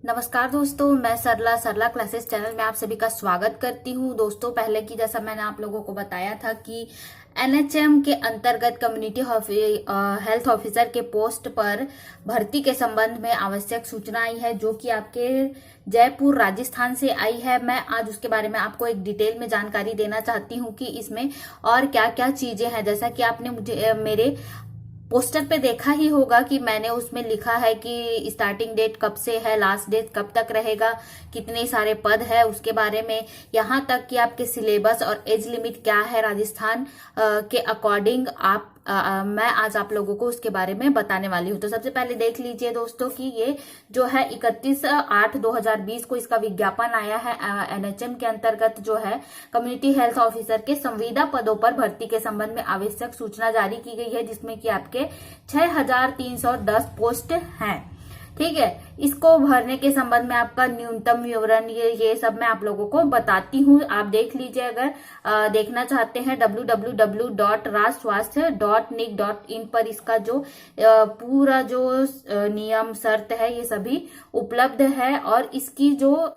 नमस्कार दोस्तों, मैं सरला सरला क्लासेस चैनल में आप सभी का स्वागत करती हूँ। दोस्तों, पहले की जैसा मैंने आप लोगों को बताया था कि एनएचएम के अंतर्गत कम्युनिटी हेल्थ ऑफिसर के पोस्ट पर भर्ती के संबंध में आवश्यक सूचना आई है, जो कि आपके जयपुर राजस्थान से आई है। मैं आज उसके बारे में आपको एक डिटेल में जानकारी देना चाहती हूँ कि इसमें और क्या क्या चीजें हैं। जैसा कि आपने मुझे मेरे पोस्टर पे देखा ही होगा कि मैंने उसमें लिखा है कि स्टार्टिंग डेट कब से है, लास्ट डेट कब तक रहेगा, कितने सारे पद है उसके बारे में, यहाँ तक कि आपके सिलेबस और एज लिमिट क्या है राजस्थान के अकॉर्डिंग मैं आज आप लोगों को उसके बारे में बताने वाली हूँ। तो सबसे पहले देख लीजिए दोस्तों कि ये जो है 31/8/2020 को इसका विज्ञापन आया है। एनएचएम के अंतर्गत जो है कम्युनिटी हेल्थ ऑफिसर के संविदा पदों पर भर्ती के संबंध में आवश्यक सूचना जारी की गई है, जिसमें कि आपके 6310 पोस्ट हैं। ठीक है, इसको भरने के संबंध में आपका न्यूनतम विवरण ये सब मैं आप लोगों को बताती हूँ। आप देख लीजिए, अगर देखना चाहते हैं www.rajswasthya.nic.in पर इसका जो पूरा जो नियम शर्त है ये सभी उपलब्ध है। और इसकी जो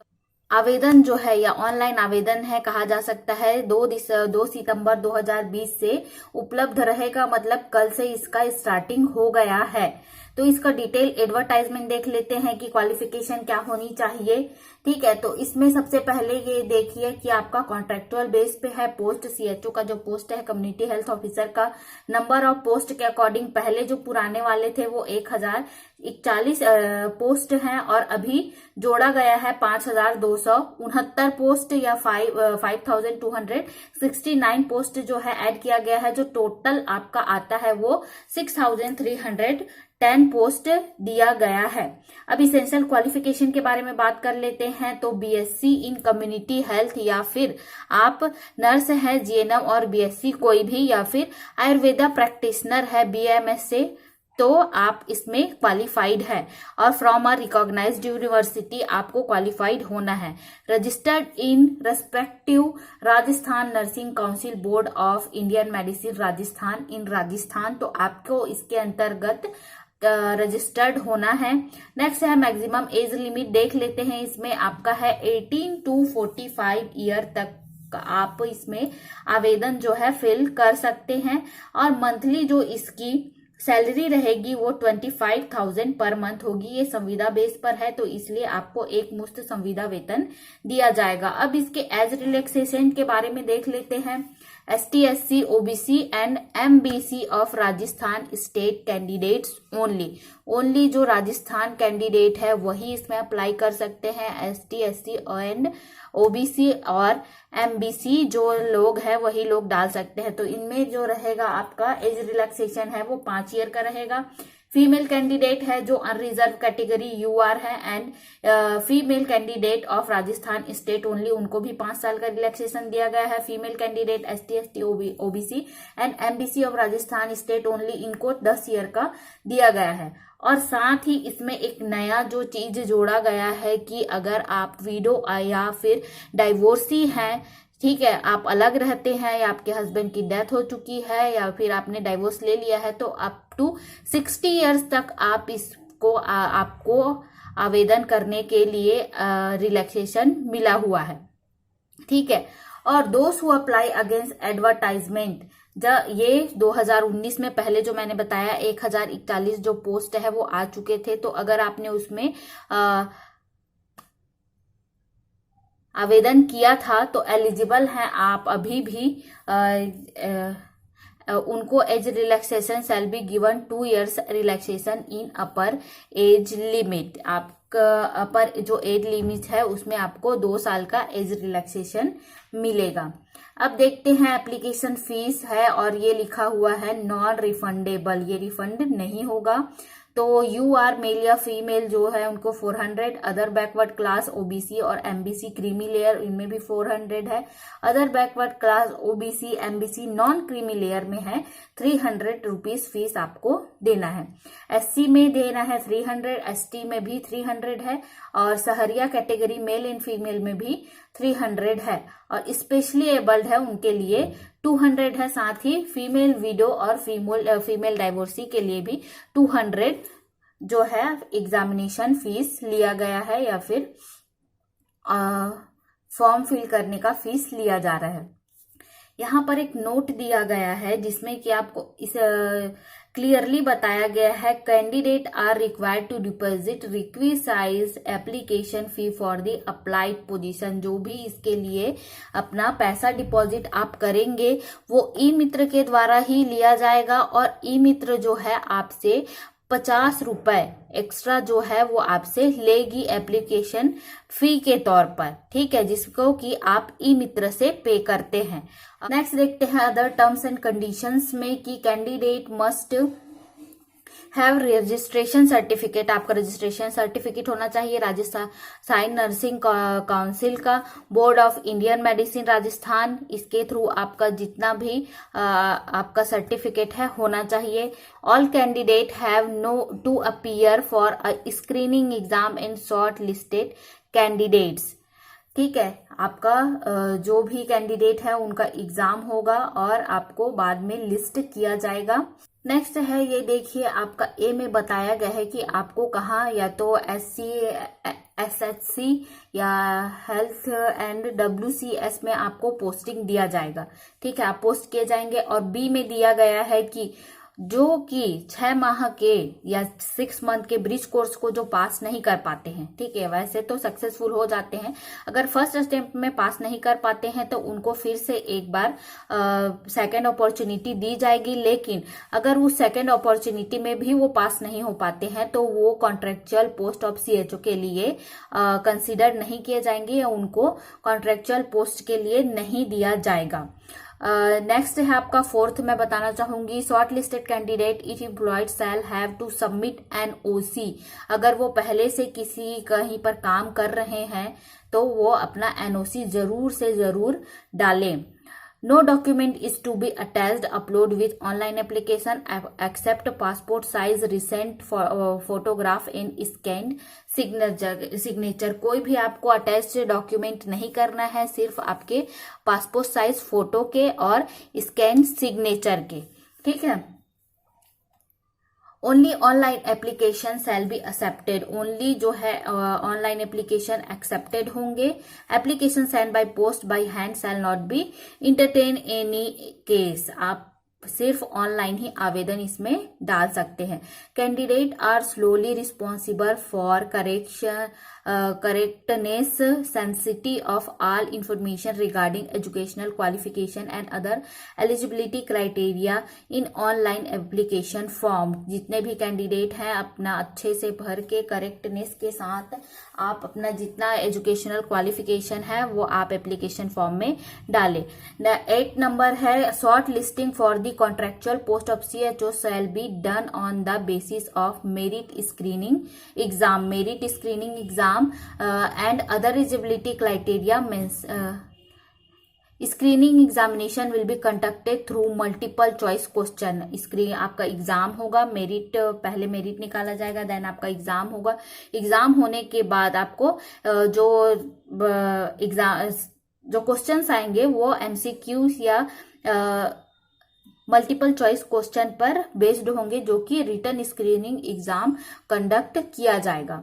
आवेदन जो है या ऑनलाइन आवेदन है कहा जा सकता है 2 सितंबर 2020 से उपलब्ध रहेगा, मतलब कल से इसका स्टार्टिंग हो गया है। तो इसका डिटेल एडवर्टाइजमेंट देख लेते हैं कि क्वालिफिकेशन क्या होनी चाहिए। ठीक है, तो इसमें सबसे पहले ये देखिए कि आपका कॉन्ट्रेक्चुअल बेस पे है पोस्ट। सीएचओ का जो पोस्ट है कम्युनिटी हेल्थ ऑफिसर का, नंबर ऑफ पोस्ट के अकॉर्डिंग पहले जो पुराने वाले थे वो 1041 पोस्ट हैं और अभी जोड़ा गया है 5269 पोस्ट या 5269 पोस्ट जो है ऐड किया गया है। जो टोटल आपका आता है वो 6310 पोस्ट दिया गया है। अब इसेंशियल क्वालिफिकेशन के बारे में बात कर लेते हैं। तो बीएससी इन कम्युनिटी हेल्थ, या फिर आप नर्स है जीएनएम और बीएससी कोई भी, या फिर आयुर्वेदा प्रैक्टिशनर है बीएमएस से, तो आप इसमें क्वालिफाइड है। और फ्रॉम अ रिकॉग्नाइज्ड यूनिवर्सिटी आपको क्वालिफाइड होना है। Registered in respective Rajasthan nursing council board of Indian medicine Rajasthan in Rajasthan, तो आपको इसके अंतर्गत रजिस्टर्ड होना है। नेक्स्ट है मैक्सिमम एज लिमिट, देख लेते हैं। इसमें आपका है 18 to 45 ईयर तक आप इसमें आवेदन जो है फिल कर सकते हैं। और मंथली जो इसकी सैलरी रहेगी वो 25,000 पर मंथ होगी। ये संविदा बेस पर है, तो इसलिए आपको एक मुश्त संविदा वेतन दिया जाएगा। अब इसके एज रिलैक्सेशन के बारे में देख लेते हैं। ST SC OBC and MBC of Rajasthan state candidates only जो राजस्थान कैंडिडेट है वही इसमें अप्लाई कर सकते हैं। ST SC एंड OBC और MBC जो लोग हैं वही लोग डाल सकते हैं। तो इनमें जो रहेगा आपका एज रिलैक्सेशन है वो 5 ईयर का रहेगा। फीमेल कैंडिडेट है जो अनरिजर्व कैटेगरी UR है and female candidate of Rajasthan state only, उनको भी 5 साल का रिलैक्सेशन दिया गया है। Female candidate ST ST OBC and MBC of Rajasthan state only, इनको 10 ईयर का दिया गया है। और साथ ही इसमें एक नया जो चीज जोड़ा गया है कि अगर आप विडो या फिर डाइवोर्सी हैं, ठीक है, आप अलग रहते हैं या आपके हस्बैंड की डेथ हो चुकी है या फिर आपने डाइवोर्स ले लिया है, तो अप टू 60 ईयर्स तक आप इसको आपको आवेदन करने के लिए रिलैक्सेशन मिला हुआ है। ठीक है, और दोस्त हु अप्लाई अगेंस्ट एडवर्टाइजमेंट, ये 2019 में पहले जो मैंने बताया 1041 जो पोस्ट है वो आ चुके थे। तो अगर आपने उसमें आवेदन किया था तो एलिजिबल हैं आप अभी भी। उनको age relaxation shall be given 2 years relaxation in upper age limit. आपका अपर जो एज लिमिट है उसमें आपको 2 साल का एज रिलैक्सेशन मिलेगा। अब देखते हैं एप्लीकेशन फीस है और ये लिखा हुआ है नॉन रिफंडेबल, ये रिफंड नहीं होगा। तो UR मेल या फीमेल जो है उनको 400, अदर बैकवर्ड क्लास OBC और MBC क्रीमी लेयर इनमें भी 400 है। Other backward class OBC MBC non creamy layer में है 300 रुपीज फीस आपको देना है। SC में देना है 300, ST में भी 300 है और Sahariya category male and female में भी 300 है और स्पेशली एबल्ड है उनके लिए 200 है। साथ ही फीमेल विडो और फीमेल डाइवोर्सी के लिए भी 200 जो है एग्जामिनेशन फीस लिया गया है या फिर फॉर्म फिल करने का फीस लिया जा रहा है। यहाँ पर एक नोट दिया गया है जिसमें कि आपको इस क्लियरली बताया गया है, candidate are required to deposit requisite application fee for the applied position. जो भी इसके लिए अपना पैसा डिपॉजिट आप करेंगे वो ई मित्र के द्वारा ही लिया जाएगा और ई मित्र जो है आपसे 50 रुपए एक्स्ट्रा जो है वो आपसे लेगी एप्लीकेशन फी के तौर पर, ठीक है, जिसको कि आप ई मित्र से पे करते हैं। नेक्स्ट देखते हैं अदर टर्म्स एंड कंडीशंस में कि candidate must have registration certificate. आपका रजिस्ट्रेशन सर्टिफिकेट होना चाहिए राजस्थान नर्सिंग काउंसिल का, board of Indian medicine Rajasthan, इसके थ्रू आपका जितना भी आपका सर्टिफिकेट है होना चाहिए। All candidate have no to appear for a screening exam in short listed candidates, ठीक है। आपका जो भी कैंडिडेट है उनका एग्जाम होगा और आपको बाद में लिस्ट किया जाएगा। नेक्स्ट है ये देखिए, आपका ए में बताया गया है कि आपको कहाँ या तो SHC या हेल्थ एंड WCS में आपको पोस्टिंग दिया जाएगा, ठीक है, आप पोस्ट किए जाएंगे। और बी में दिया गया है कि जो कि 6 माह के या 6 मंथ के ब्रिज कोर्स को जो पास नहीं कर पाते हैं, ठीक है, वैसे तो सक्सेसफुल हो जाते हैं, अगर फर्स्ट अटेम्प्ट में पास नहीं कर पाते हैं तो उनको फिर से एक बार सेकेंड अपॉर्चुनिटी दी जाएगी। लेकिन अगर उस सेकेंड अपॉर्चुनिटी में भी वो पास नहीं हो पाते हैं तो वो कॉन्ट्रेक्चुअल पोस्ट ऑफ CHO के लिए कंसिडर नहीं किए जाएंगे या उनको कॉन्ट्रेक्चुअल पोस्ट के लिए नहीं दिया जाएगा। नेक्स्ट है आपका फोर्थ में बताना चाहूंगी, short listed candidate if employed shall have to submit an OC। अगर वो पहले से किसी कहीं पर काम कर रहे हैं तो वो अपना NOC जरूर से जरूर डालें। No document is to be attached upload with online application except passport size recent photograph in scanned signature। कोई भी आपको अटैच डॉक्यूमेंट नहीं करना है, सिर्फ आपके पासपोर्ट साइज फोटो के और स्कैन सिग्नेचर के, ठीक है। Only online application shall be accepted. Only जो है ऑनलाइन एप्लीकेशन एक्सेप्टेड होंगे। Application send by post by hand shall not be entertain any case. आप सिर्फ ऑनलाइन ही आवेदन इसमें डाल सकते हैं। Candidate are solely responsible for correctness sanctity of all information regarding educational qualification and other eligibility criteria in online application form. जितने भी कैंडिडेट हैं अपना अच्छे से भर के करेक्टनेस के साथ आप अपना जितना एजुकेशनल क्वालिफिकेशन है वो आप एप्लीकेशन फॉर्म में डालें। 8 नंबर है, short listing for the contractual post of CHO shall be done on the basis of merit screening exam and other eligibility criteria means screening examination will be conducted through multiple choice question। Screen आपका exam होगा, merit पहले merit निकाला जाएगा, then आपका exam होगा। Exam होने के बाद आपको जो एग्जाम जो क्वेश्चंस आएंगे वो MCQs या मल्टीपल चॉइस क्वेश्चन पर बेस्ड होंगे, जो कि रिटन स्क्रीनिंग एग्जाम कंडक्ट किया जाएगा।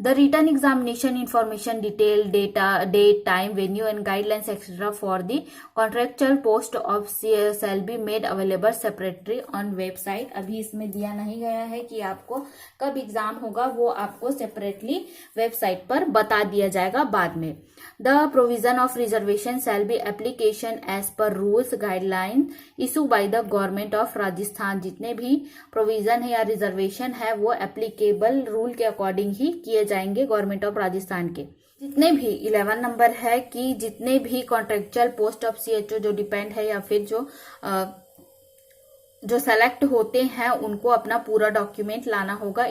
The written examination information detail date time venue and guidelines etcetera for the contractual post of shall be made available separately on website. अभी इसमें दिया नहीं गया है कि आपको कब एग्जाम होगा, वो आपको सेपरेटली वेबसाइट पर बता दिया जाएगा बाद में। The provision of reservation shall be application as per rules guideline issue by the government of Rajasthan. जितने भी प्रोविजन है या रिजर्वेशन है वो एप्लीकेबल रूल के अकॉर्डिंग ही किए जाएंगे गवर्नमेंट ऑफ राजस्थान के। जितने भी 11 नंबर है कि जितने भी कॉन्ट्रेक्चुअल पोस्ट ऑफ CHO जो डिपेंड है या फिर जो सेलेक्ट होते हैं उनको अपना पूरा डॉक्यूमेंट लाना होगा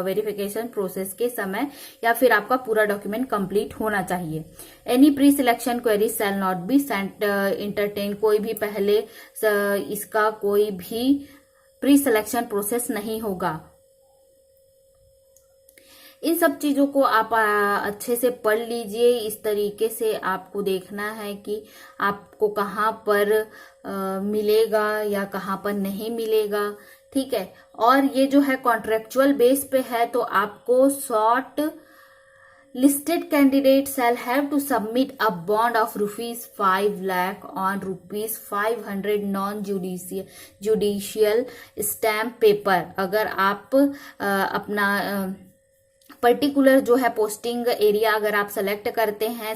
वेरिफिकेशन प्रोसेस के समय, या फिर आपका पूरा डॉक्यूमेंट कंप्लीट होना चाहिए। Any pre selection query shell not be sent entertain. कोई भी पहले इसका कोई भी प्री सिलेक्शन प्रोसेस नहीं होगा। इन सब चीजों को आप अच्छे से पढ़ लीजिए। इस तरीके से आपको देखना है कि आपको कहाँ पर मिलेगा या कहाँ पर नहीं मिलेगा, ठीक है। और ये जो है कॉन्ट्रेक्चुअल बेस पे है, तो आपको short listed candidates shall have to submit a bond of rupees 5 lakh on rupees 500 non-judicial stamp paper। अगर आप अपना पर्टिकुलर जो है पोस्टिंग एरिया अगर आप सेलेक्ट करते हैं,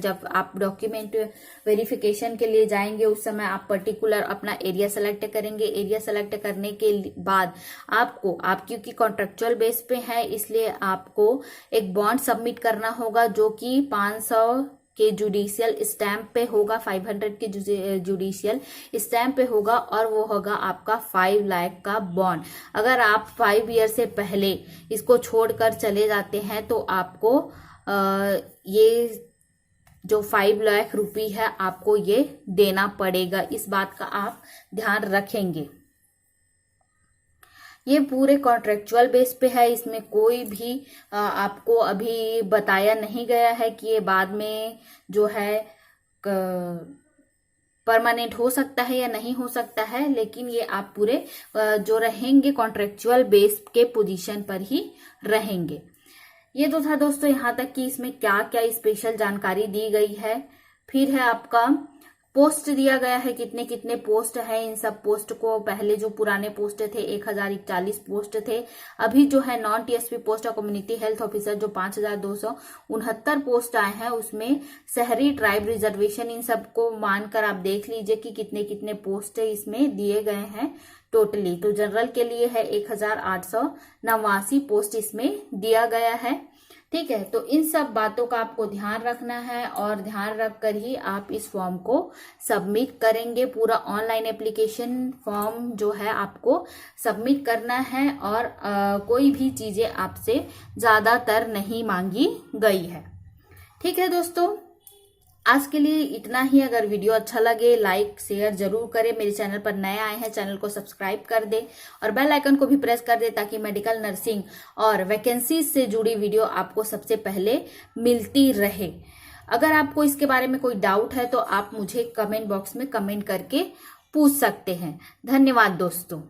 जब आप डॉक्यूमेंट वेरिफिकेशन के लिए जाएंगे उस समय आप पर्टिकुलर अपना एरिया सेलेक्ट करेंगे। एरिया सेलेक्ट करने के बाद आपको, आप क्योंकि कॉन्ट्रेक्चुअल बेस पे है इसलिए आपको एक बॉन्ड सबमिट करना होगा जो कि 500 के जुडिशियल स्टैंप पे होगा, 500 के जुडिशियल स्टैंप पे होगा, और वो होगा आपका 5 लाख का बॉन्ड। अगर आप 5 ईयर से पहले इसको छोड़कर चले जाते हैं तो आपको ये जो 5 लाख रुपए है आपको ये देना पड़ेगा। इस बात का आप ध्यान रखेंगे। ये पूरे कॉन्ट्रेक्चुअल बेस पे है, इसमें कोई भी आपको अभी बताया नहीं गया है कि ये बाद में जो है परमानेंट हो सकता है या नहीं हो सकता है, लेकिन ये आप पूरे जो रहेंगे कॉन्ट्रेक्चुअल बेस के पोजीशन पर ही रहेंगे। ये तो था दोस्तों यहाँ तक कि इसमें क्या क्या स्पेशल जानकारी दी गई है। फिर है आपका पोस्ट दिया गया है, कितने कितने पोस्ट है। इन सब पोस्ट को, पहले जो पुराने पोस्ट थे 1041 पोस्ट थे, अभी जो है नॉन टीएसपी पोस्ट और कम्युनिटी हेल्थ ऑफिसर जो 5269 पोस्ट आए हैं, उसमें शहरी ट्राइब रिजर्वेशन इन सबको मानकर आप देख लीजिए कि कितने कितने पोस्ट इसमें दिए गए हैं टोटली। तो जनरल के लिए है 1889 पोस्ट इसमें दिया गया है, ठीक है। तो इन सब बातों का आपको ध्यान रखना है और ध्यान रखकर ही आप इस फॉर्म को सबमिट करेंगे। पूरा ऑनलाइन एप्लीकेशन फॉर्म जो है आपको सबमिट करना है और कोई भी चीजें आपसे ज्यादातर नहीं मांगी गई है, ठीक है दोस्तों। आज के लिए इतना ही। अगर वीडियो अच्छा लगे लाइक शेयर जरूर करें। मेरे चैनल पर नए आए हैं चैनल को सब्सक्राइब कर दे और बेल आइकन को भी प्रेस कर दे ताकि मेडिकल नर्सिंग और वैकेंसीज से जुड़ी वीडियो आपको सबसे पहले मिलती रहे। अगर आपको इसके बारे में कोई डाउट है तो आप मुझे कमेंट बॉक्स में कमेंट करके पूछ सकते हैं। धन्यवाद दोस्तों।